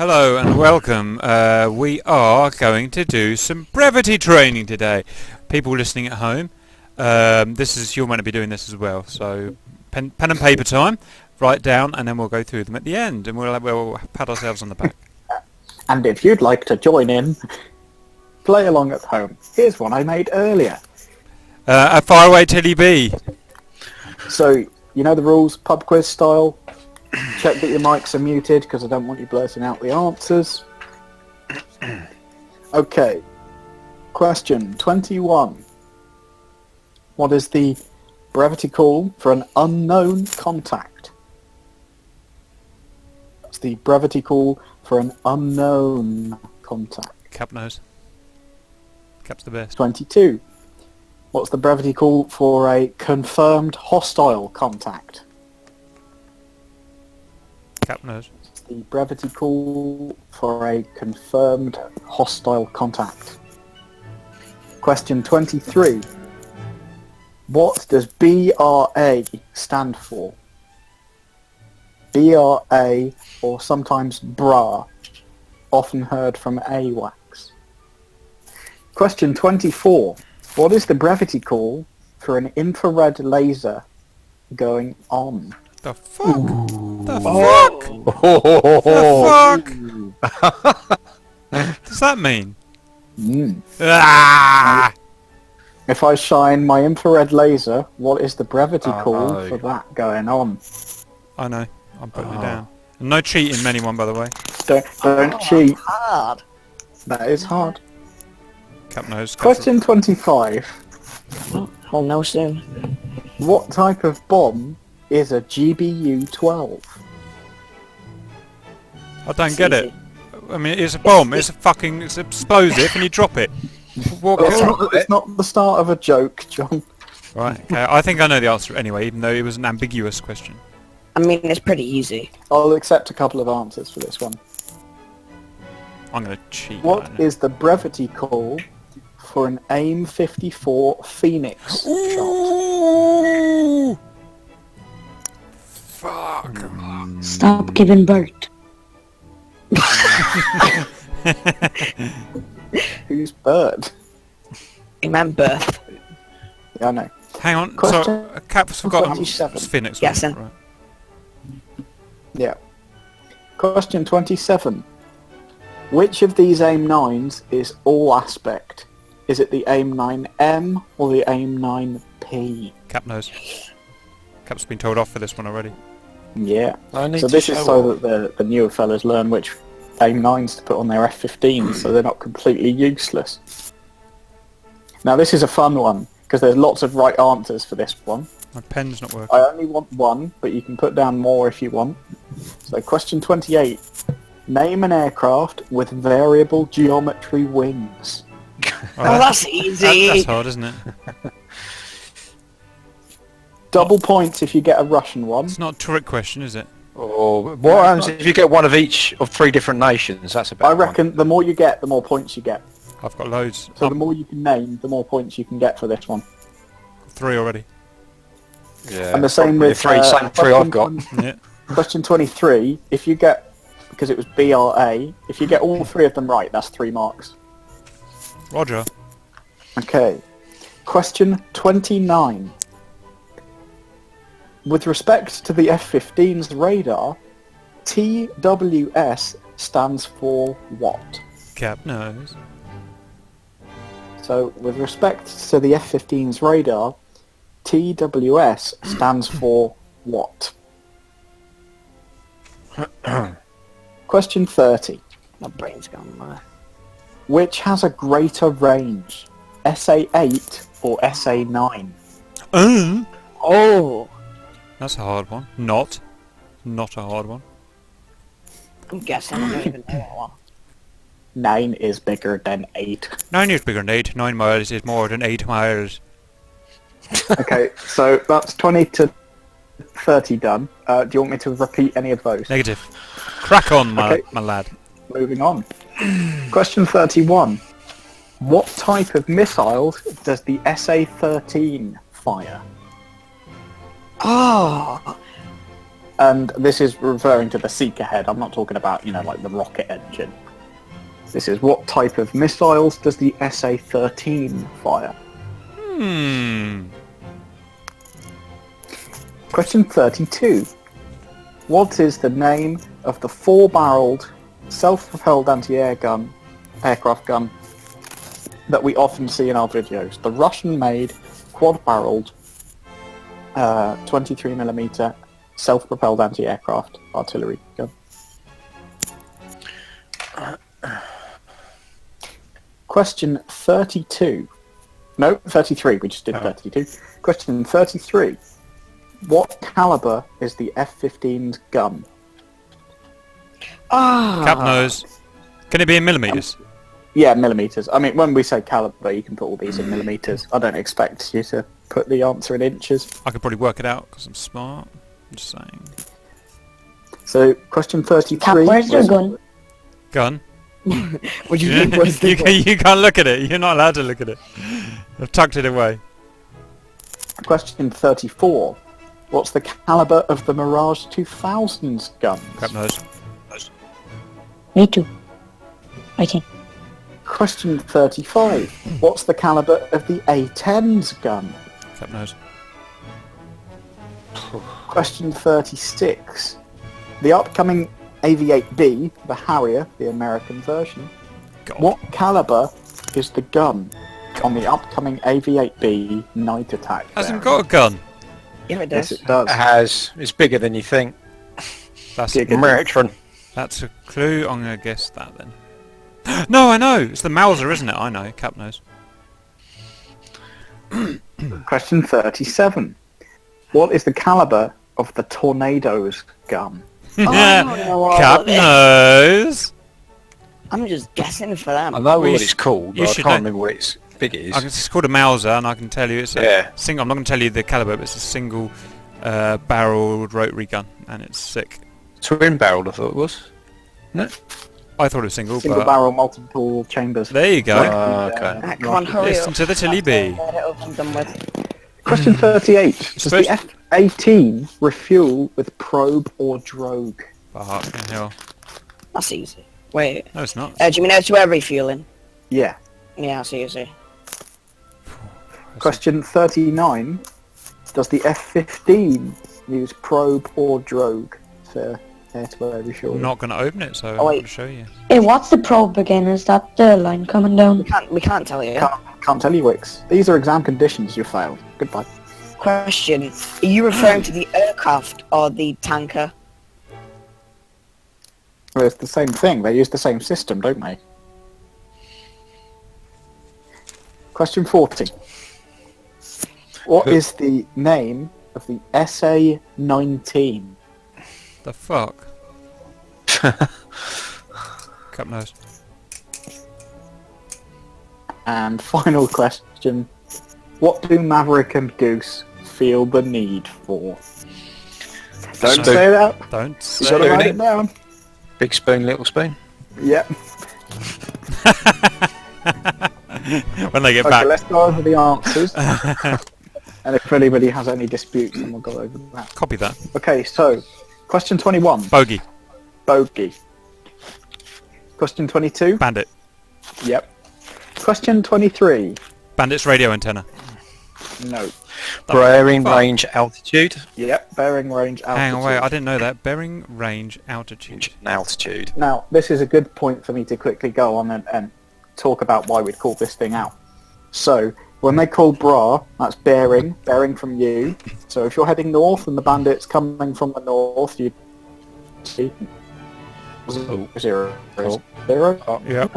Hello and welcome. We are going to do some brevity training today. People listening at home, you're meant to be doing this as well. So pen and paper time. Write down, and then we'll go through them at the end, and we'll pat ourselves on the back. And if you'd like to join in, play along at home. Here's one I made earlier. Far away till he be. So you know the rules, pub quiz style. Check that your mics are muted because I don't want you blurting out the answers. Okay. Question 21. What is the brevity call for an unknown contact? That's the brevity call for an unknown contact. Cap knows. Cap's the best. 22. What's the brevity call for a confirmed hostile contact? Cap knows. It's the brevity call for a confirmed hostile contact. Question 23. What does BRA stand for? BRA, or sometimes BRA, often heard from AWACS. Question 24. What is the brevity call for an infrared laser going on? The fuck? Ooh. The Oh. fuck? What does that mean? Ah! If I shine my infrared laser, what is the brevity call no. for that going on? I know. I'm putting it down. No cheating, anyone, by the way. Don't cheat. Hard. That is hard. Cap knows. Question 25. I'll know soon. What type of bomb is a GBU-12? I don't get it. I mean, it's a bomb. It's it's explosive, and you drop it. It's not the start of a joke, John. Right. Okay. I think I know the answer anyway, even though it was an ambiguous question. I mean, it's pretty easy. I'll accept a couple of answers for this one. I'm gonna cheat. What is the brevity call for an AIM-54 Phoenix shot? Ooh! Fuck. Stop giving birth. Who's bird? Remember. Yeah, I know. Hang on. Question So Cap's forgotten. 27. It's Phoenix. Yes, wasn't then. it? Right. Yeah. Question 27. Which of these AIM-9s is all aspect? Is it the AIM-9M or the AIM-9P? Cap knows. Cap's been told off for this one already. Yeah. I need So to this is show so off. that the newer fellas learn which AIM-9s to put on their F-15s so they're not completely useless. Now this is a fun one because there's lots of right answers for this one. My pen's not working. I only want one, but you can put down more if you want. So question 28. Name an aircraft with variable geometry wings. Oh, that's easy. That's hard, isn't it? Double points if you get a Russian one. It's not a trick question, is it? Or what happens if you get one of each of 3 different nations? That's a better I reckon the more you get, the more points you get. I've got loads. So the more you can name, the more points you can get for this one. 3 already. one. Yeah. And the same Probably with same 3 I've got. Yeah. Question 23. If you get, because it was BRA, if you get all 3 of them right, that's 3 marks. Roger. Okay. Question 29. With respect to the F-15's radar, TWS stands for what? Cap knows. So, with respect to the F-15's radar, TWS stands for what? Question 30. My brain's gone mad. Which has a greater range? SA-8 or SA-9? Oh, That's a hard one. Not a hard one. I'm guessing I don't even know that one. 9 is bigger than 8. 9 is bigger than 8. 9 miles is more than 8 miles. Okay, so that's 20 to 30 done. Do you want me to repeat any of those? Negative. Crack on, my Okay. lad. Moving on. Question 31. What type of missiles does the SA-13 fire? Oh, And this is referring to the Seeker head. I'm not talking about, like the rocket engine. This is what type of missiles does the SA-13 fire? Question 32. What is the name of the 4-barreled, self-propelled aircraft gun that we often see in our videos? The Russian-made, quad-barreled, 23mm self-propelled anti-aircraft artillery gun. Question 32. No, 33. We just did 32. Question 33. What caliber is the F-15's gun? Cap nose. Can it be in millimeters? Yeah, millimeters. I mean, when we say caliber, you can put all these in millimeters. I don't expect you to put the answer in inches. I could probably work it out because I'm smart. I'm just saying. So, question 33. Cap, where's your gun? Gun? What do you think was the You can't look at it. You're not allowed to look at it. I've tucked it away. Question 34. What's the caliber of the Mirage 2000's gun? Cap nose. Me too. I think. Question 35. What's the caliber of the A-10's gun? Cap nose. Question 36. The upcoming AV-8B, the Harrier, the American version. God. What caliber is the gun on the upcoming AV-8B night attack? Hasn't variant? got a gun. Yeah, it Yes, does. it does. It has. It's bigger than you think. That's Bigger. American. that's a clue. I'm gonna guess that then. No, I know. It's the Mauser, isn't it? I know. Cap nose. Question 37. What is the caliber of the Tornado's gun? Oh, Cap nose. I'm just guessing for them. I know Well, what you it's called, you but I should can't know. remember what its big is. It's called a Mauser, and I can tell you it's a Yeah. single. I'm not going to tell you the caliber, but it's a single barreled rotary gun, and it's sick. Twin-barreled, I thought it was. No. I thought it was single, Single but barrel, multiple chambers. there you go. Okay. Ah, come on, hurry Listen up. to the Tilly B. Get it over and done with. Question 38. Does Supposed- the F-18 refuel with probe or drogue? Fucking hell. That's easy. Wait. No, it's not. Do you mean how to air refueling? Yeah. Yeah, that's easy. Question 39. Does the F-15 use probe or drogue for air-to-air refueling? I'm not going to open it, so I'm Oh, going wait. to show you. Hey, what's the probe again? Is that the line coming down? We can't tell you. Can't tell you, Wix. These are exam conditions. You failed. Goodbye. Question. Are you referring to the aircraft or the tanker? Well, it's the same thing. They use the same system, don't they? Question 40. What is the name of the SA-19? The fuck? Cap nose. And final question. What do Maverick and Goose feel the need for? Don't Spoon. say that. Don't You say gotta write Spooning. it down. Big spoon, little spoon. Yep. when they get Okay, back. let's go over the answers. And if anybody has any disputes, then we'll go over that. Copy that. Okay, so question 21. Bogey. Bogey. Question 22. Bandit. Yep. Question 23. Bandit's radio antenna. No. Bearing Fuck. range altitude. Yep. Bearing range altitude. Hang on, wait. I didn't know that. Bearing range altitude. Altitude. Now, this is a good point for me to quickly go on and talk about why we'd call this thing out. So, when they call bra, that's bearing from you. So if you're heading north and the bandit's coming from the north, you see Oh. zero. Oh. Zero. Yeah.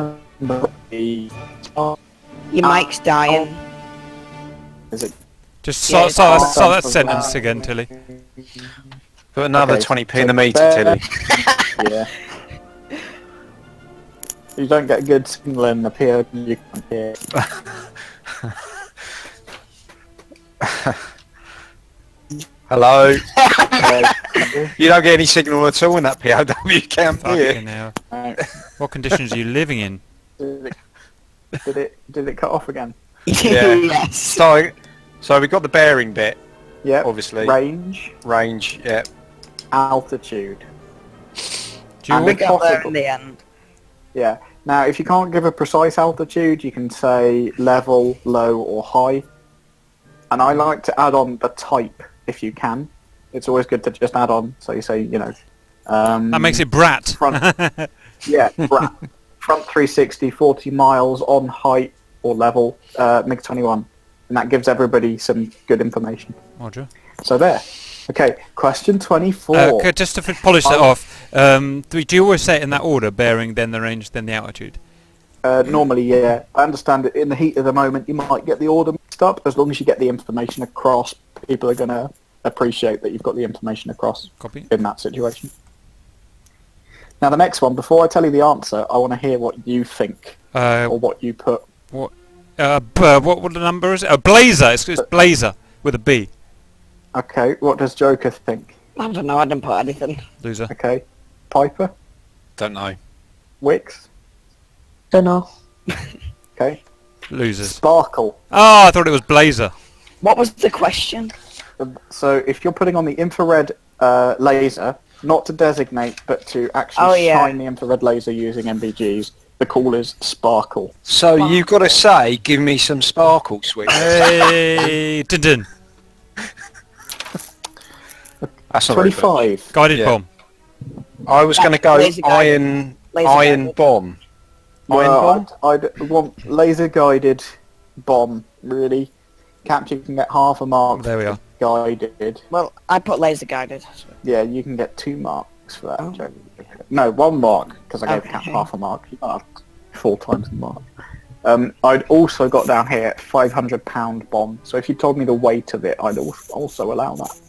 Your mic's dying. Is it? Just Yeah, start it's that all- sentence again, Tilly. Put another Okay, 20p in so the meter, bear- Tilly. Yeah. You don't get good signal in the PO, you can't hear. Hello. Okay. You don't get any signal at all in that POW camp here. Fucking hell. Right. What conditions are you living in? Did it cut off again? Yeah. Yes. So we got the bearing bit, Yep. obviously. Range Range, yeah. altitude. Do you And We want, if got there possible, in the end. yeah. Now, if you can't give a precise altitude, you can say level, low, or high. And I like to add on the type if you can. It's always good to just add on. So you say, that makes it brat. front. Yeah, front 360, 40 miles on height or level, MiG-21, and that gives everybody some good information. Roger. So there. Okay, question 24. Okay, just to polish that off, do you always say it in that order, bearing, then the range, then the altitude? Normally, yeah. I understand that in the heat of the moment you might get the order mixed up. As long as you get the information across, people are going to appreciate that you've got the information across Copy. in that situation. Now the next one, before I tell you the answer, I want to hear what you think, or what you put. What the number is it? A blazer. It's blazer with a B. Okay, what does Joker think? I don't know, I didn't put anything. Loser. Okay, Piper? Don't know. Wix? Don't know. Okay. Losers. Sparkle. Oh, I thought it was blazer. What was the question? So if you're putting on the infrared laser, not to designate, but to actually Oh, yeah. shine the infrared laser using MBGs, the call is sparkle. So you've got to say, give me some sparkle, sweet. Hey, dun dun. That's not very good. 25. Guided Yeah. bomb. I was going to go Laser guided. Laser iron guided. bomb. Iron Well, bomb? I'd want laser-guided bomb, really. Capture can get half a mark. There we are. Guided. Well, I put laser guided. Yeah, you can get 2 marks for that. Oh. Joke. No, 1 mark, because I gave Okay. Cap half a mark. You got 4 times the mark. I'd also got down here 500-pound bomb. So if you told me the weight of it, I'd also allow that.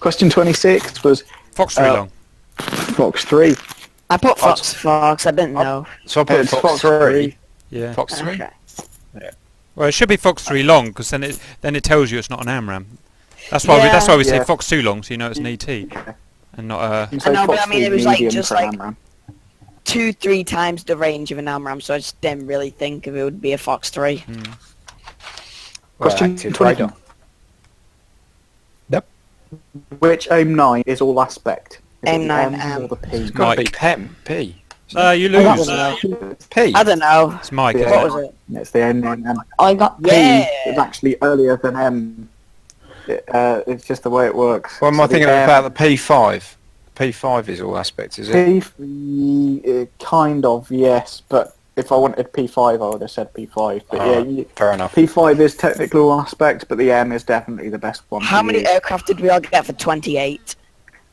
Question 26 was Fox 3 long. Fox 3. I put Fox, I didn't know. So I put It's Fox 3. Yeah. Fox 3? Okay. Well, it should be Fox 3 long, because then it tells you it's not an AMRAM. That's why we say Yeah. Fox 2 long, so you know it's an ET and not a. You say know, but Fox I mean, 3 it was like medium just for like- Amram. 2-3 times the range of an AMRAM, so I just didn't really think if it would be a Fox 3. Question active 20. radar. Which AIM-9 is all aspect? Is it the AIM-9 M or the P? It's got to be Mike. P. You I lose. don't know. P. I don't know. It's Mike, Yeah. isn't What it? was it? It's the AIM-9M. I got P Yeah. is actually earlier than M. It's just the way it works. What am I So the thinking M- about the P5? P5 is all aspects, is it? Kind of, yes, but if I wanted P5, I would have said P5. But Alright, fair enough. P5 is technically all aspect, but the M is definitely the best one. How to many use. aircraft did we all get for 28?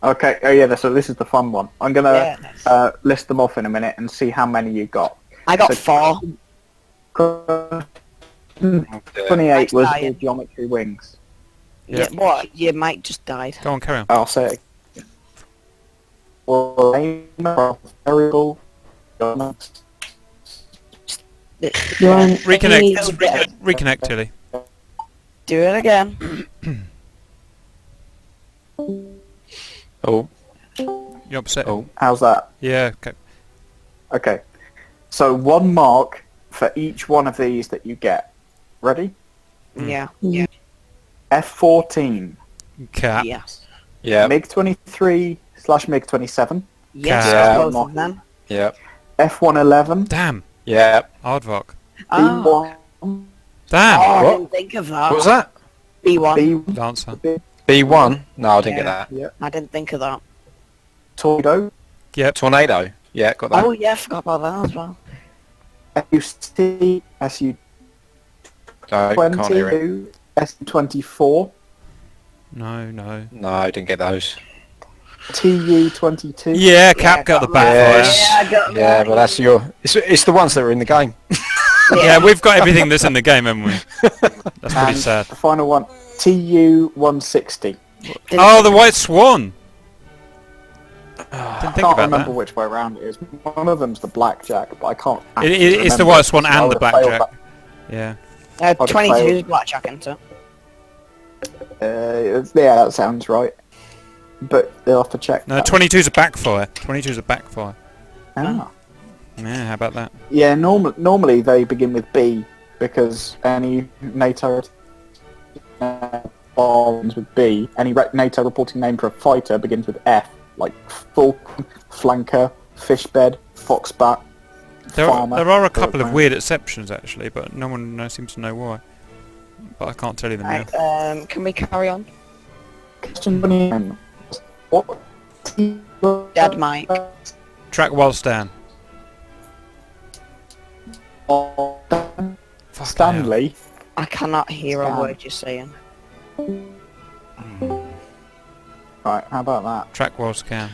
Okay, oh yeah, so this is the fun one. I'm going Yeah, to nice. list them off in a minute and see how many you got. I got So- 4. 28 was Nice, all geometry wings. Yeah. What? Your mic just died. Go on, carry on. I'll say it. Well, aim variable. You want Reconnect, Tilly. Do it again. Oh, You upset? oh. How's that? Yeah. Okay. Okay. So 1 mark for each one of these that you get. Ready? Yeah. F-14, Cap. Yes. Yeah, MiG-23 / MiG-27, Yes, Yeah. both of them. yeah, F-111, Damn. yeah. Aardvark. Oh. B-1, Damn. I What? didn't think of What that. was that? B1. B, Lancer. B1? No, I didn't Yeah. get that. yeah, I didn't think of that. Torpedo, Tornado? Yeah, got that. Oh yeah, I forgot about that as well. SU-C, SU-20, No, can't hear it. SU-24, No. No, I didn't get those. TU-22, Yeah, Cap got the backfire. Yes. Yeah, I got Yeah, that. but that's your... It's the ones that are in the game. Yeah, we've got everything that's in the game, haven't we? That's pretty and sad. the final one, TU-160. Oh, the White Swan. Didn't I think can't about remember that. which way around it is. One of them's the blackjack, but I can't. actually It's the remember White it, Swan so I and the would have failed blackjack. Yeah. I'd 22 is failed. blackjack, isn't it? Yeah, that sounds right. But they'll have to check. No, that. 22's a backfire. 22's a backfire. Ah. Yeah, how about that? Yeah, normally they begin with B because any NATO bombs with B, any NATO reporting name for a fighter begins with F like falcon, flanker, fishbed, foxbat, farmer. There are a couple of thoroughbred. weird exceptions actually, but no one seems to know why. But I can't tell you them now. Right, can we carry on? Question 29. What? Dad Mike. Track while Stan. Fucking Stanley. I cannot hear a Stan. word you're saying. Right, how about that? hell. Track while Scan.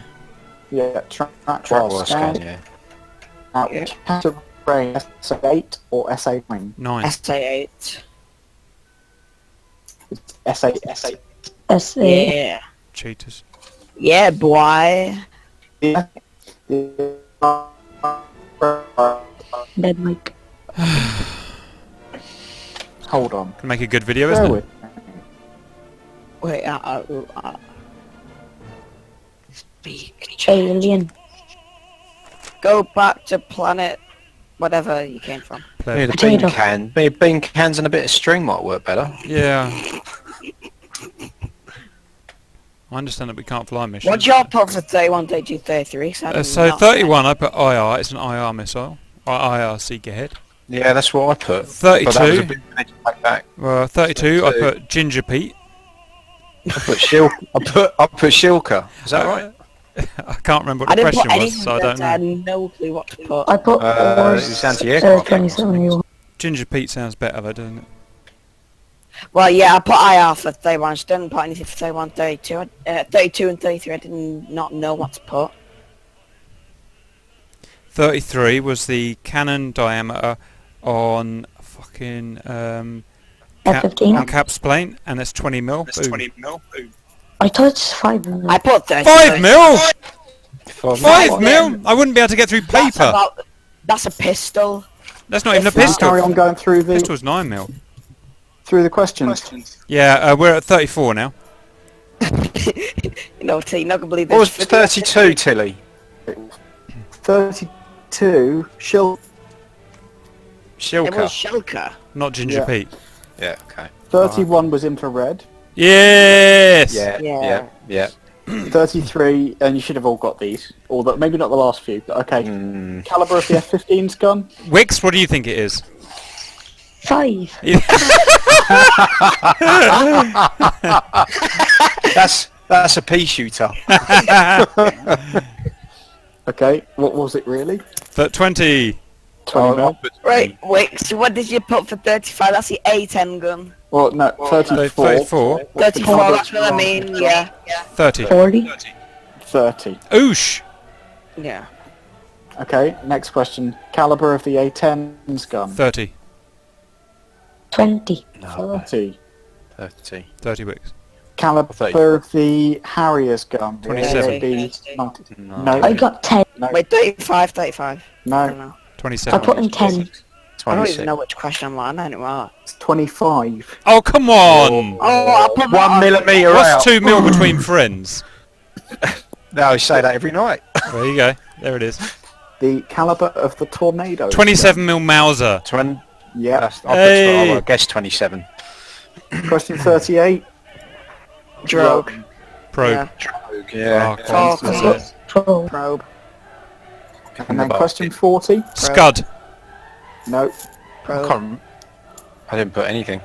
Yeah, track Well, while scan, scan. yeah. Out category SA8 or SA9? 9. SA8. It's SA8. SA. Yeah. Cheaters. Yeah, boy. Yeah. Dead Mike. Hold on. Can make a good video, Bear isn't it? with me. Wait, speak. Alien. Go back to planet whatever you came from. Play. Maybe the bean Potato. can. Maybe bean cans and a bit of string might work better. Yeah. I understand that we can't fly missions. What'd y'all put for 31, 32, 33? So 31, I put IR. It's an IR missile. Or IR Seekerhead. Yeah, that's what I put. But that was a 32. bit take back. 32, I put Ginger Pete. I put Shilka. Is that right? I can't remember what I the didn't put question was, anything so I don't I had know. no clue what to put. I put it's anti-aircraft. 27 you. Ginger Pete sounds better though, doesn't it? Well, yeah, I put IR for 31. I just didn't put anything for 31, 32. 32 and 33, I did not know what to put. 33 was the cannon diameter on fucking F-15. on Cap's plane, and it's 20 mil. Boom. I thought it's 5 minutes. I put 30. 5 mil! 5 5 mil! I wouldn't be able to get through paper. That's a pistol. That's not even a Let's carry on pistol. going through the Pistol's 9 mil. questions. Yeah, we're at 34 now. You know, T, not gonna believe What was this. 32, Tilly? 32. Shil. It Shilka. was Shulker. Not Ginger Yeah. Pete. Yeah, okay. 31 was infrared. Yes! Yeah, Yeah. yeah. 33, and you should have all got these. Although maybe not the last few, but okay. Mm. Caliber of the F-15's gun. Wix, what do you think it is? 5. That's a pea shooter. Okay, what was it really? 20. 20 mil. Right, wait, so what did you put for 35? That's the A10 gun. Well, no, 34. 34. 34, that's what I mean, yeah. 30. 40. 30. Oosh! Yeah. Okay, next question. Caliber of the A-10's gun. 30. 20. No, 30. 30. 30 Wix. Caliber 34. of the Harrier's gun. 27. No. I got 10. No. Wait, 35, 35. I don't No. know. 27. I put in 10. I don't 26. even know which question I'm on anymore. It's 25. Oh, come on! Oh, I put 1 millimetre What's out. 2 mil between friends? No, I say that every night. There you go. There it is. The caliber of the Tornado. 27 mil Mauser. Yeah. Hey. I guess 27. Question 38. Drogue. Probe. Yeah. Drogue, yeah. Oh, Focus. that's it. Pro. Probe. And then question 40. Scud. No. Probe. I didn't put anything.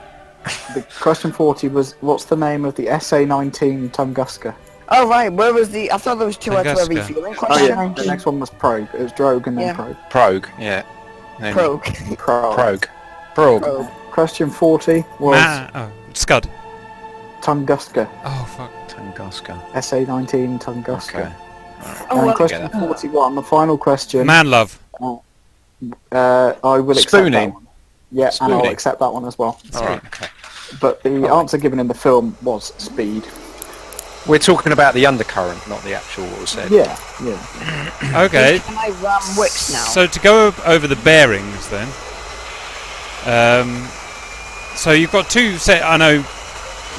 The question 40 was, what's the name of the SA-19 Tunguska? Oh, right, where was the... I thought there was two out of a Tunguska. refueling Oh question. yeah, the next one was Probe. It was Drogue and then Yeah. Probe. Progue, yeah. Then Probe. Probe. Progue. Probe. Question 40 was Scud. Tunguska. Oh, fuck. Tunguska. SA-19 Tunguska. Okay. Oh, And well, question 41, the final question. Man love. I will accept Spooning. that one. Yeah, and I'll Spooning. accept that one as well. Alright, okay. But the answer given in the film was speed. We're talking about the undercurrent, not the actual what was said. Yeah, yeah. Okay. Can I ram Wix now? So to go over the bearings then. So you've got two set. I know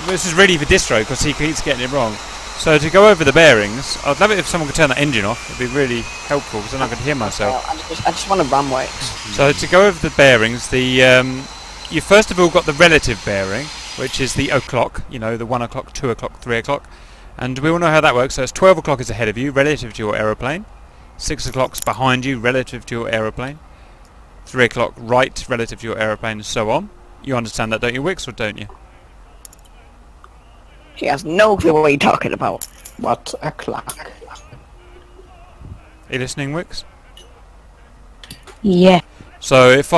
this is really for Distro because he keeps getting it wrong. So to go over the bearings, I'd love it if someone could turn that engine off. It'd be really helpful because then I could hear myself. I just want to ram Wix. So to go over the bearings, you first of all got the relative bearing, which is the o'clock. You know, the 1 o'clock, 2 o'clock, 3 o'clock. And we all know how that works. So it's 12 o'clock is ahead of you relative to your aeroplane. 6 o'clock's behind you relative to your aeroplane. 3 o'clock right relative to your aeroplane, and so on. You understand that, don't you, Wix, or don't you? He has no clue what you're talking about. What a clock. Are you listening, Wix? Yeah. So if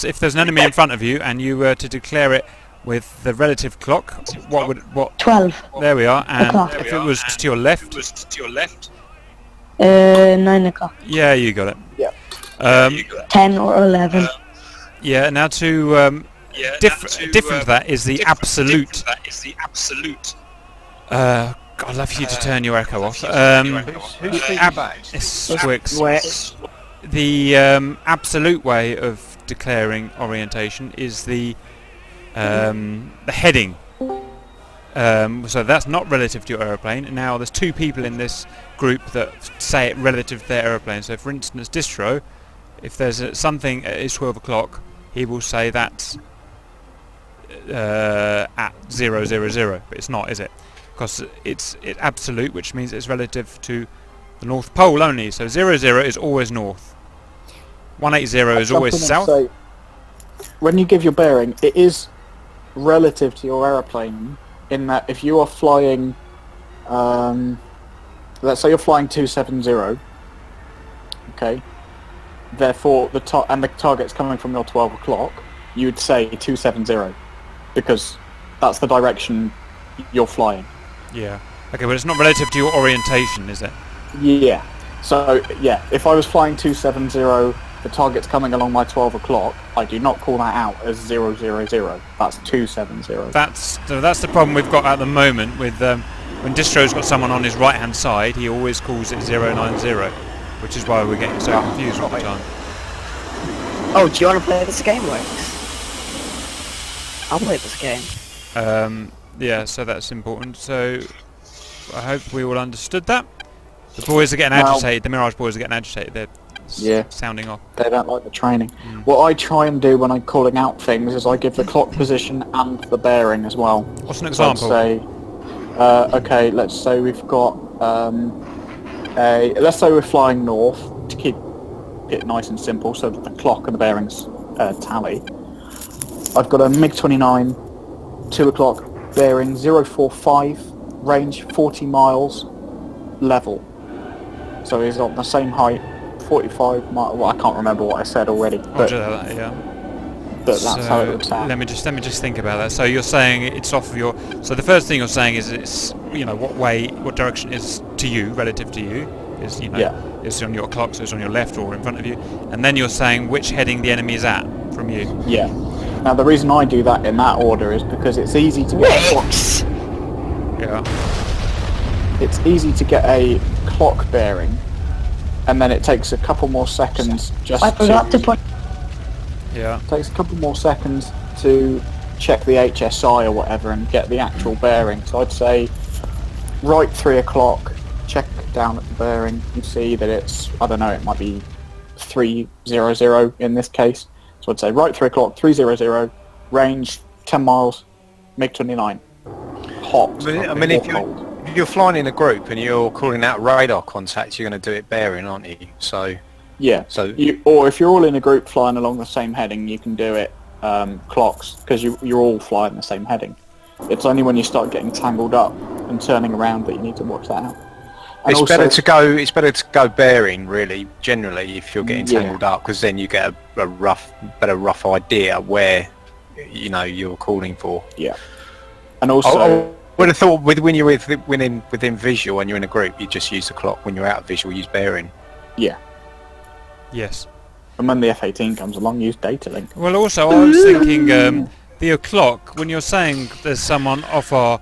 if there's an enemy in front of you and you were to declare it with the relative clock, what? 12. There we are. And O'clock. if it was to your left, 9 o'clock. yeah, you got it. Yeah. 10 or 11. Yeah. Now to different to that is the absolute. God, I'd love you to turn your echo off. Who's feedback? It's Wix. Wix. The absolute way of declaring orientation is the heading. So that's not relative to your aeroplane. Now there's two people in this group that say it relative to their aeroplane. So for instance, Distro, if there's something at 12 o'clock, he will say that's at 000, but it's not, is it? Because it's absolute, which means it's relative to the North Pole only. So 00 is always north. 180 is always south. Say, when you give your bearing, it is relative to your aeroplane in that if you are flying, let's say you're flying 270, okay, therefore the target's coming from your 12 o'clock, you would say 270 because that's the direction you're flying. Yeah. Okay, but it's not relative to your orientation, is it? Yeah. So yeah, if I was flying 270, the target's coming along my 12 o'clock, I do not call that out as 000. That's 270. That's the problem we've got at the moment with when Distro's got someone on his right hand side, he always calls it 090, which is why we're getting so confused all the time. Oh, do you want to play this game, Wix? I'll play this game. Yeah, so that's important. So I hope we all understood that. The boys are getting agitated. The Mirage boys are getting agitated. They're sounding off. They don't like the training. What I try and do when I'm calling out things is I give the clock position and the bearing as well. What's an So I'd example? say, okay, let's say we've got let's say we're flying north to keep it nice and simple so that the clock and the bearings tally. I've got a MiG-29, 2 o'clock, bearing 045, range 40 miles, level. So he's on the same height, 45 miles. Well, I can't remember what I said already, but that's how it would sound. Let me just think about that. So you're saying it's off of your. So the first thing you're saying is it's what direction is to you relative to you is it's on your clock, so it's on your left or in front of you, and then you're saying which heading the enemy is at from you. Yeah. Now the reason I do that in that order is because it's easy to get a clock. Yeah. It's easy to get a clock bearing, and then it takes a couple more seconds just I forgot to put... Yeah. takes a couple more seconds to check the HSI or whatever and get the actual bearing. So I'd say right 3 o'clock, check down at the bearing and see that it's, I don't know, it might be 300 in this case. So I'd say right 3 o'clock, 300, range 10 miles, MiG-29. Hot. I mean, if you're flying in a group and you're calling out radar contacts, you're going to do it bearing, aren't you? So yeah. So or if you're all in a group flying along the same heading, you can do it clocks because you're all flying the same heading. It's only when you start getting tangled up and turning around that you need to watch that out. And it's also, better to go bearing, really, generally, if you're getting tangled up, because then you get a better rough idea where you're calling for. Yeah. And also, I would have thought when you're within visual and you're in a group, you just use the clock. When you're out of visual, use bearing. yeah. Yes. And when the F-18 comes along, use data link. Well, also I was thinking the o'clock. When you're saying there's someone off our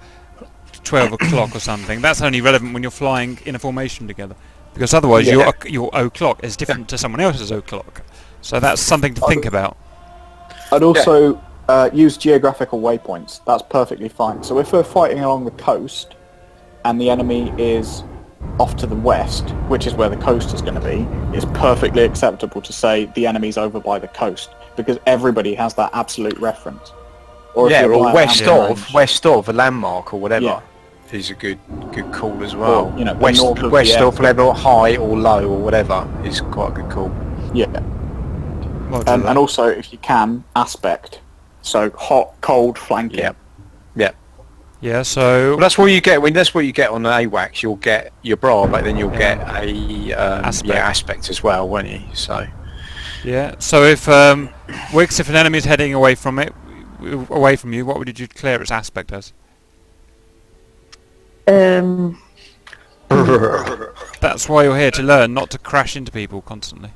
12 o'clock or something, that's only relevant when you're flying in a formation together, because otherwise your o'clock is different to someone else's o'clock. So that's something to think about. I'd also use geographical waypoints. That's perfectly fine. So if we're fighting along the coast and the enemy is off to the west, which is where the coast is going to be, it's perfectly acceptable to say the enemy's over by the coast, because everybody has that absolute reference. Or if you're or flying west out of range. of a landmark or whatever. is a good call as well. Or, you know, the west north of west the of level, high or low or whatever is quite a good call. Yeah. Roger that. And also, if you can, aspect. So hot, cold, flanking. Yep. Yep. Yeah, so Well, that's what you get. That's what you get on the AWACS. You'll get your bra, but then you'll get a aspect as well, won't you? So yeah, so if Wix, if an enemy's heading away from you, what would you declare its aspect as? That's why you're here, to learn, not to crash into people constantly.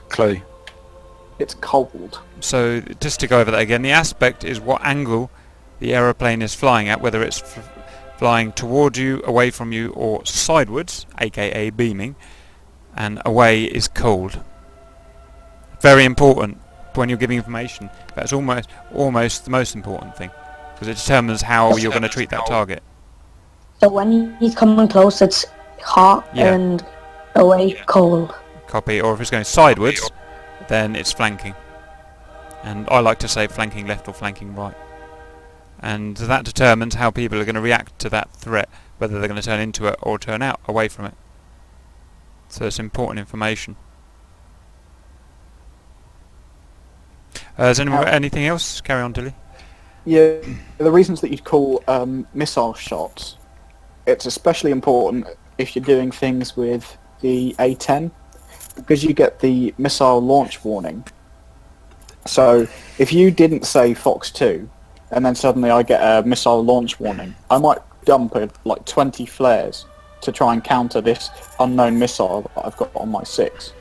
clue. It's cold. So just to go over that again, the aspect is what angle the aeroplane is flying at, whether it's flying toward you, away from you, or sidewards, aka beaming, and away is cold. Very important when you're giving information. That's almost the most important thing, because it determines how you're going to treat that target. So when he's coming close, it's hot Yeah. and away cold. Copy. Or if it's going sideways, then it's flanking. And I like to say flanking left or flanking right. And that determines how people are going to react to that threat, whether they're going to turn into it or turn out away from it. So it's important information. Is anyone anything else? Carry on, Dilly. Yeah, the reasons that you'd call missile shots, it's especially important if you're doing things with the A-10, because you get the missile launch warning. So if you didn't say Fox 2, and then suddenly I get a missile launch warning, I might dump like 20 flares to try and counter this unknown missile that I've got on my 6.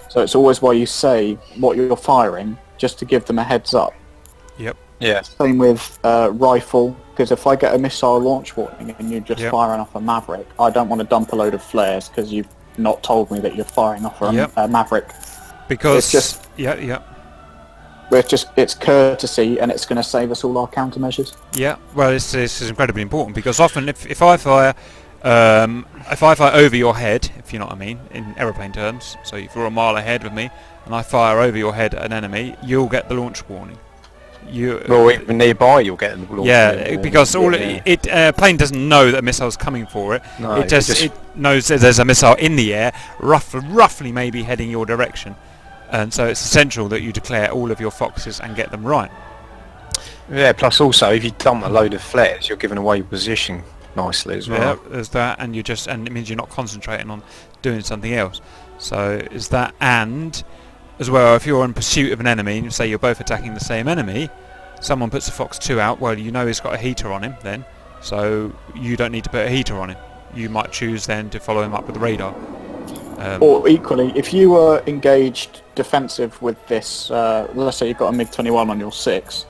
So it's always why you say what you're firing, just to give them a heads up. Yep. Yeah. Same with rifle, because if I get a missile launch warning and you're just firing off a Maverick, I don't want to dump a load of flares because you've not told me that you're firing off a Maverick. Because it's just it's courtesy, and it's going to save us all our countermeasures. Yeah, well, this is incredibly important, because often if I fire over your head, if you know what I mean, in aeroplane terms, so if you're a mile ahead of me and I fire over your head at an enemy, you'll get the launch warning. Well, even nearby, you'll get the launch warning. Because plane doesn't know that a missile's coming for it. No, it knows that there's a missile in the air, roughly maybe heading your direction. And so it's essential that you declare all of your foxes and get them right. Yeah, plus also, if you dump a load of flares, you're giving away your position nicely as well. Yeah, there's that, and it means you're not concentrating on doing something else. So is that, and as well, if you're in pursuit of an enemy, and say you're both attacking the same enemy, someone puts a Fox 2 out, well, you know he's got a heater on him then, so you don't need to put a heater on him. You might choose then to follow him up with the radar. Or equally, if you were engaged defensive with this, let's say you've got a MiG-21 on your 6,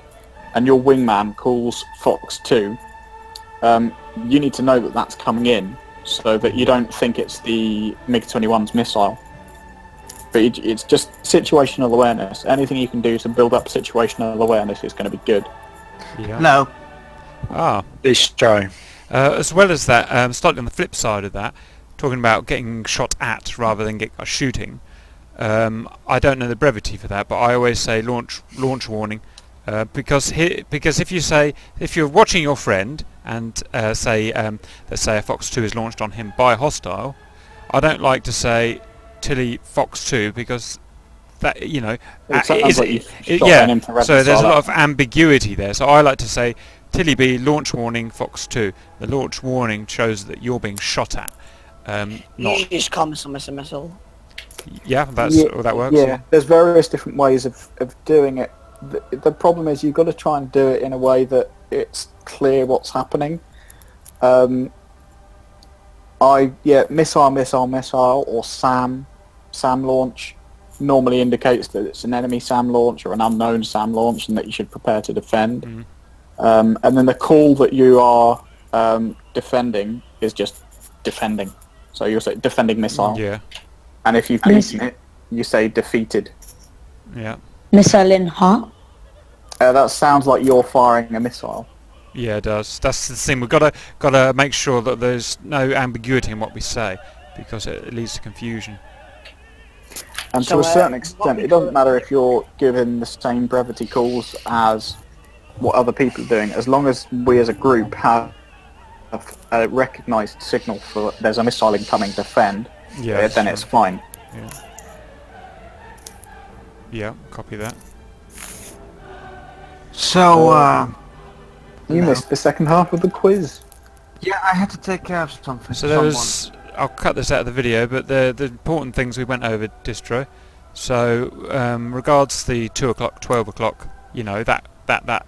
and your wingman calls Fox 2, you need to know that that's coming in, so that you don't think it's the MiG-21's missile. But it's just situational awareness. Anything you can do to build up situational awareness is going to be good. Yeah. Hello. This Joe. As well as that, slightly on the flip side of that, talking about getting shot at rather than shooting, I don't know the brevity for that, but I always say launch warning, because if you're watching your friend and let's say a Fox 2 is launched on him by a hostile, I don't like to say Tilly Fox 2, because that, you know, so there's a lot of ambiguity there. So I like to say Tilly B, launch warning Fox 2. The launch warning shows that you're being shot at. You just call me a missile. Yeah, that works. Yeah, there's various different ways of doing it. The problem is you've got to try and do it in a way that it's clear what's happening. Missile, or SAM launch normally indicates that it's an enemy SAM launch or an unknown SAM launch, and that you should prepare to defend. And then the call that you are defending is just defending. So you'll say defending missile. Yeah. And if you've beaten it, you say defeated. Yeah. Missile in hot. That sounds like you're firing a missile. Yeah, it does. That's the thing. We've got to make sure that there's no ambiguity in what we say, because it leads to confusion. And to a certain extent, it doesn't matter if you're given the same brevity calls as what other people are doing. As long as we as a group have a recognised signal for there's a missile incoming, defend, Yeah, then it's fine. Yeah, copy that. So, You missed the second half of the quiz. yeah, I had to take care of something. So there was, I'll cut this out of the video, but the important things we went over, Distro. So regards the 2 o'clock, 12 o'clock, you know, that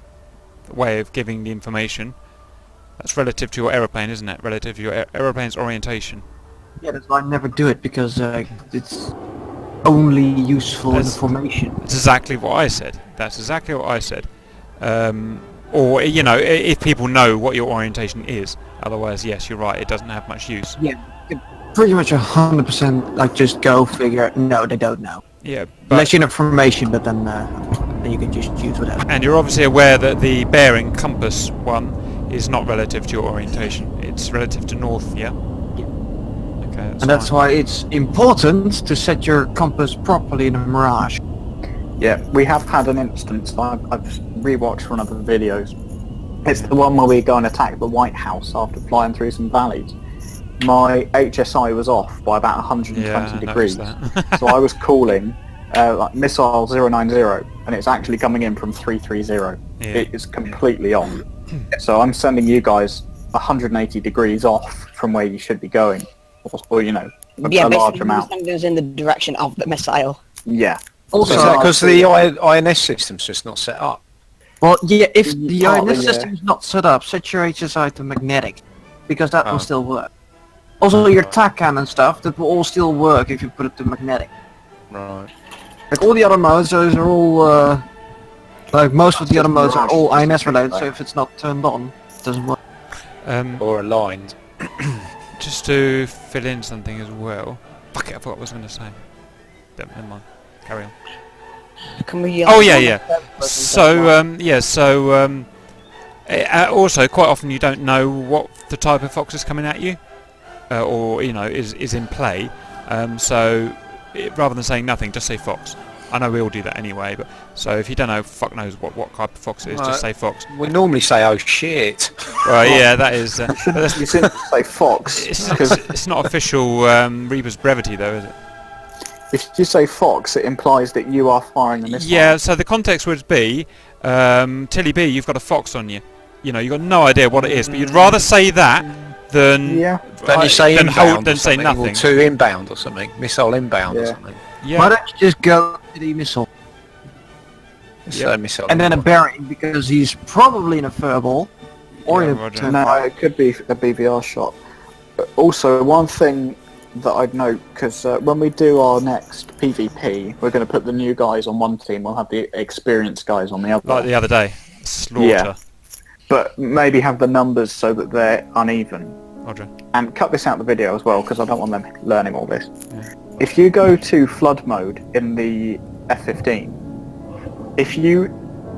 way of giving the information, that's relative to your aeroplane, isn't it? Relative to your aeroplane's orientation. Yeah, that's why I never do it, because it's only useful information. That's exactly what I said. That's exactly what I said. Or, you know, if people know what your orientation is. Otherwise, yes, you're right, it doesn't have much use. Yeah, pretty much 100%, like, just go figure, no, they don't know. Yeah, Unless you have information, but then you can just choose whatever. and you're obviously aware that the bearing compass one is not relative to your orientation. It's relative to north, yeah? Okay, And that's why it's important to set your compass properly in a mirage. Yeah, we have had an instance. I've rewatched one of the videos. It's the one where we go and attack the White House after flying through some valleys. My HSI was off by about 120 degrees, so I was calling like missile 090, and it's actually coming in from 330. Yeah. It is completely off. So I'm sending you guys 180 degrees off from where you should be going, or you know, a large amount. Yeah, basically in the direction of the missile. Yeah. Also, is that because the INS system's just not set up? Well, yeah, if the Partly, INS yeah. system is not set up, set your HSI to magnetic, because that will still work. Also, your TACAN and stuff, that will all still work if you put it to magnetic. Right. Like all the other modes, those are all, like most of the other modes are all INS related, so if it's not turned on, it doesn't work. Or aligned. Just to fill in something as well. Fuck it, I forgot what I was going to say. Never mind. Carry on. Can we, Oh yeah. So also quite often you don't know what the type of fox is coming at you, or you know is in play. So rather than saying nothing, just say fox. I know we all do that anyway, but so if you don't know, fuck knows what type of fox it is, just say fox. We normally say, "Oh shit." Right, yeah, that is. But You shouldn't say fox. it's not official Reaper's brevity though, is it? If you say fox, it implies that you are firing the missile. Yeah, so the context would be, Tilly B, you've got a fox on you. You know, you've got no idea what it is, but you'd rather say that than Then you say inbound than or say something, nothing. or to inbound or something, missile inbound or Yeah. something. Yeah. Why don't you just go to the missile? So missile And then a inbound. bearing, because he's probably in a furball, or Yeah, in a Roger. turn No, five. it could be a BVR shot. But also, one thing that I'd note, because when we do our next PvP, we're going to put the new guys on one team, we'll have the experienced guys on the other. Like the other day. Slaughter. Yeah. But maybe have the numbers so that they're uneven. Roger. And cut this out of the video as well, because I don't want them learning all this. If you go to flood mode in the F-15, if you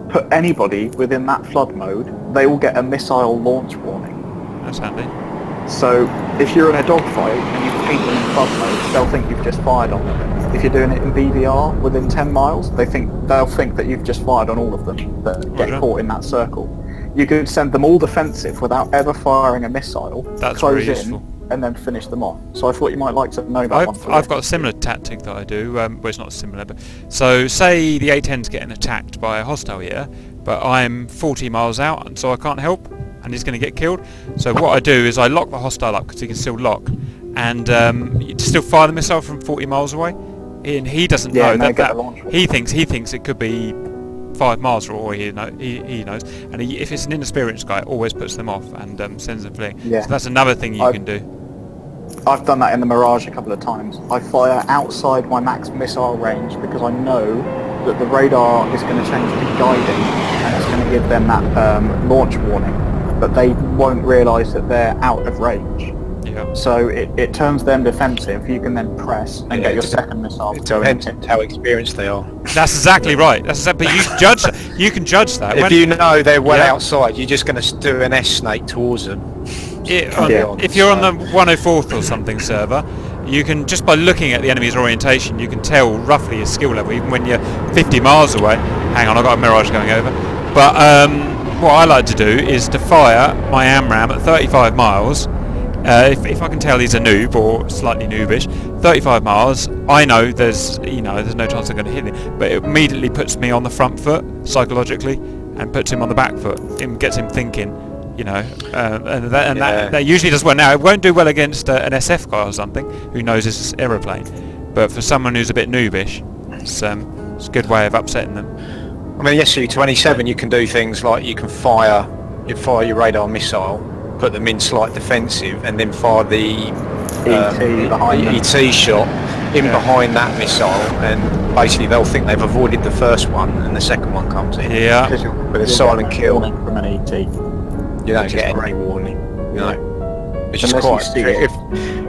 put anybody within that flood mode, they will get a missile launch warning. That's handy. So if you're in a dogfight and you paint them in flood mode, they'll think you've just fired on them. If you're doing it in BVR within 10 miles, they'll think that you've just fired on all of them that get Roger. caught in that circle. You could send them all defensive without ever firing a missile, That's close really in, useful. and then finish them off. So I thought you might like to know that one. I've got a similar tactic that I do. Well, it's not similar, but so say the A-10's getting attacked by a hostile here, but I'm 40 miles out, and so I can't help, and he's going to get killed. So what I do is I lock the hostile up because he can still lock, and you still fire the missile from 40 miles away. And he doesn't know and they that, get the launch warning. he thinks it could be 5 miles for all he knows, and if it's an inexperienced guy, it always puts them off and sends them fleeing. Yeah. So that's another thing you can do. I've done that in the Mirage a couple of times. I fire outside my max missile range because I know that the radar is going to change the guiding and it's going to give them that launch warning, but they won't realise that they're out of range. Yeah. So it turns them defensive. You can then press and get your second missile. It going depends in. how experienced they are. That's exactly right. That's exactly. But you judge. You can judge that. If you know they're well Yeah. outside, you're just going to do an S-snake towards them. If you're on the 104th or something server, you can just by looking at the enemy's orientation, you can tell roughly his skill level, even when you're 50 miles away. Hang on, I've got a Mirage going over. But what I like to do is to fire my AMRAM at 35 miles. If I can tell he's a noob or slightly noobish, 35 miles, I know there's no chance I'm going to hit him, but it immediately puts me on the front foot psychologically and puts him on the back foot. It gets him thinking, that usually does well. Now it won't do well against an SF guy or something who knows this aeroplane, but for someone who's a bit noobish, it's a good way of upsetting them. I mean, yes, Su-27, you can do things like you can fire your radar missile, put them in slight defensive, and then fire the ET shot in behind that missile, and basically they'll think they've avoided the first one, and the second one comes in. Yeah. With a silent kill. From an ET. You don't get any warning. It's just quite.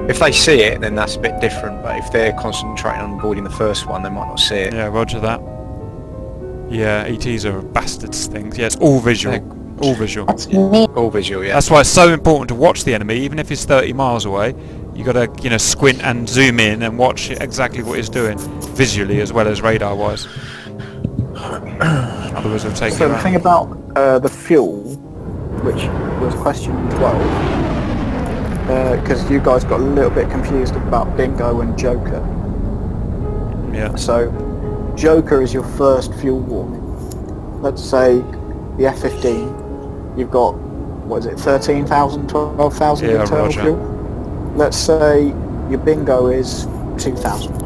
If they see it, then that's a bit different. But if they're concentrating on avoiding the first one, they might not see it. Yeah, roger that. Yeah, ETs are bastards things. Yeah, it's all visual. All visual. That's me. All visual, yeah. That's why it's so important to watch the enemy, even if he's 30 miles away. You got to, squint and zoom in and watch exactly what he's doing, visually as well as radar-wise. Otherwise, it'll take you So the out. thing about the fuel, which was question 12, because you guys got a little bit confused about Bingo and Joker. Yeah. So Joker is your first fuel warning. Let's say the F-15, you've got, 13,000, 12,000 Yeah, internal roger. fuel? Let's say your Bingo is 2,000.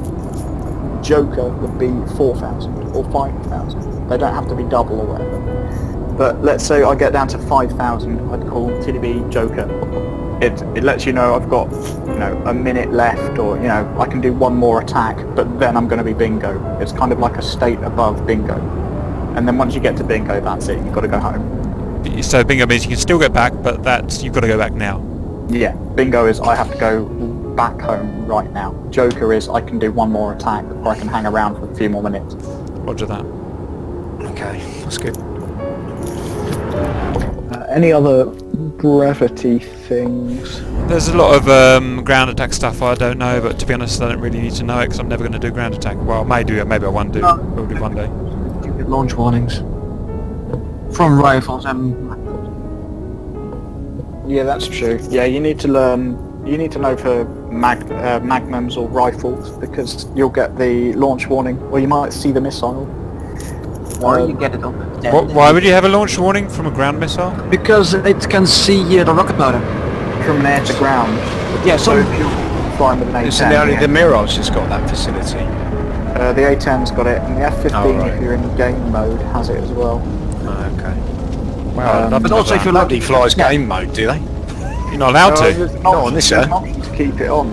Joker would be 4,000 or 5,000. They don't have to be double or whatever. But let's say I get down to 5,000, I'd call TDB Joker. It lets you know I've got, a minute left, or, I can do one more attack, but then I'm going to be Bingo. It's kind of like a state above Bingo. And then once you get to Bingo, that's it. You've got to go home. So bingo means you can still get back, but you've got to go back now. Yeah, Bingo is I have to go back home right now. Joker is I can do one more attack, or I can hang around for a few more minutes. Roger that. Okay, that's good. Any other brevity things? There's a lot of ground attack stuff I don't know, but to be honest, I don't really need to know it because I'm never going to do ground attack. Well, I may do it, maybe I won't do. No. We'll do one day. You get launch warnings from rifles and Yeah, that's true. Yeah, you need to learn. You need to know for magnums or rifles, because you'll get the launch warning, or you might see the missile. or you get it on the Why would you have a launch warning from a ground missile? because it can see the rocket motor. From an air to ground. Yeah, So so if you're flying with an A-10, So only the Mirage has got that facility. the A-10's got it, and the F-15, Oh, right. if you're in game mode, has it as well. Oh, okay. Wow, I'd love but to also have if you're that. Nobody flies game mode, do they? You're not allowed to. There's an Not on option- this, there's sir. an option to keep it on.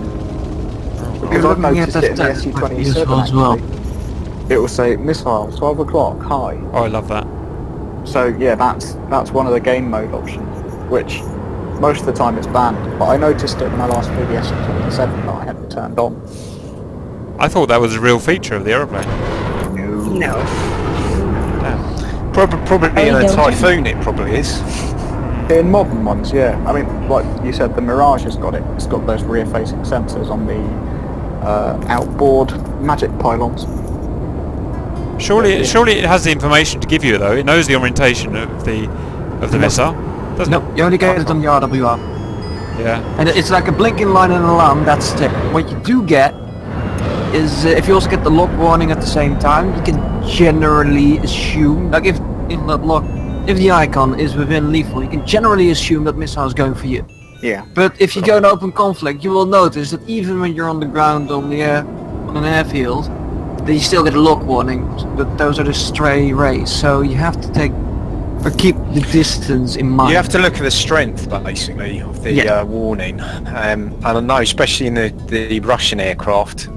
Because You're I've looking at noticed it in the that SU-27 as well. actually. It will say missile 12 o'clock high. Oh, I love that. So yeah, that's one of the game mode options, which most of the time it's banned. But I noticed it when I last played the SU-27 that I had it turned on. I thought that was a real feature of the aeroplane. No. Damn. Probably in a Hey, don't you- Typhoon it probably is. In modern ones, yeah. I mean, like you said, the Mirage has got it. It's got those rear-facing sensors on the outboard magic pylons. Surely it has the information to give you though. It knows the orientation of the missile, doesn't No, you only get it on the RWR. it? Yeah. And it's like a blinking light and alarm, that's it. What you do get is, if you also get the lock warning at the same time, you can generally assume, like if the icon is within lethal, you can generally assume that missile is going for you. Yeah. But if you go in open conflict, you will notice that even when you're on the ground on an airfield, then you still get a lock warning. But those are the stray rays, so you have to keep the distance in mind. You have to look at the strength, basically, of the warning. And I know, especially in the Russian aircraft,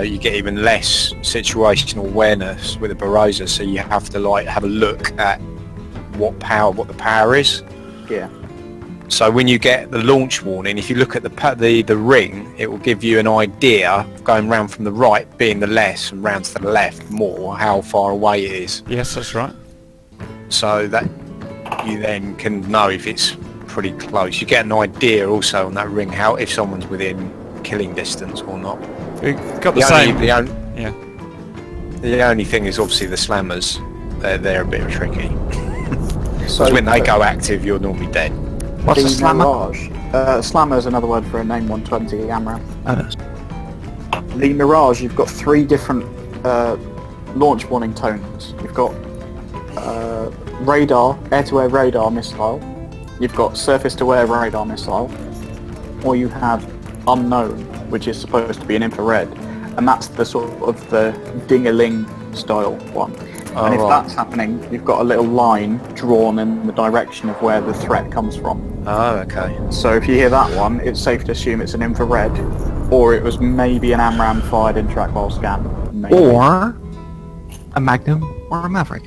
you get even less situational awareness with the Barossa, so you have to have a look at what the power is. Yeah. So when you get the launch warning, if you look at the ring, it will give you an idea, going round from the right being the less and round to the left more, how far away it is. Yes, that's right. So that you then can know if it's pretty close. You get an idea also on that ring if someone's within killing distance or not. We got the same. Yeah. The only thing is obviously the slammers. They're a bit tricky. So when they go active, you're normally dead. What's the a slammer? Mirage. Slammer is another word for a name 120 AMRAAM. Oh, that's- The Mirage, you've got 3 different launch warning tones. You've got radar, air-to-air radar missile. You've got surface-to-air radar missile. Or you have unknown, which is supposed to be an infrared. And that's the sort of the ding-a-ling style one. Oh, and if right. that's happening, you've got a little line drawn in the direction of where the threat comes from. Oh, okay. So if you hear that one, it's safe to assume it's an infrared, or it was maybe an AMRAAM fired in track while scan. Maybe. Or a Magnum or a Maverick.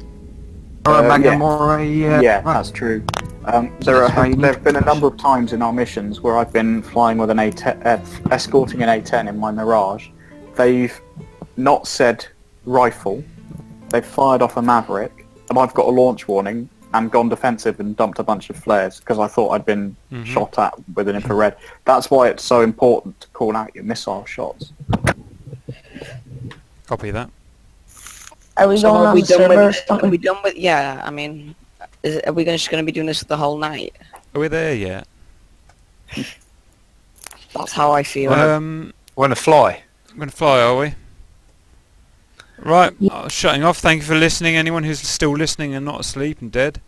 Or a Magnum yeah. or a... Yeah, right. that's true. There That's how you need have been a number of times in our missions where I've been flying with an A10, escorting an A10 in my Mirage. They've not said rifle. They've fired off a Maverick, and I've got a launch warning and gone defensive and dumped a bunch of flares because I thought I'd been shot at with an infrared. That's why it's so important to call out your missile shots. Copy that. Are we So going are on we the done server or with? Are something? we done with? Yeah, I mean, are we just going to be doing this the whole night? Are we there yet? That's how I feel. Want to fly? I'm going to fly, are we? Right, shutting off. Thank you for listening. Anyone who's still listening and not asleep and dead.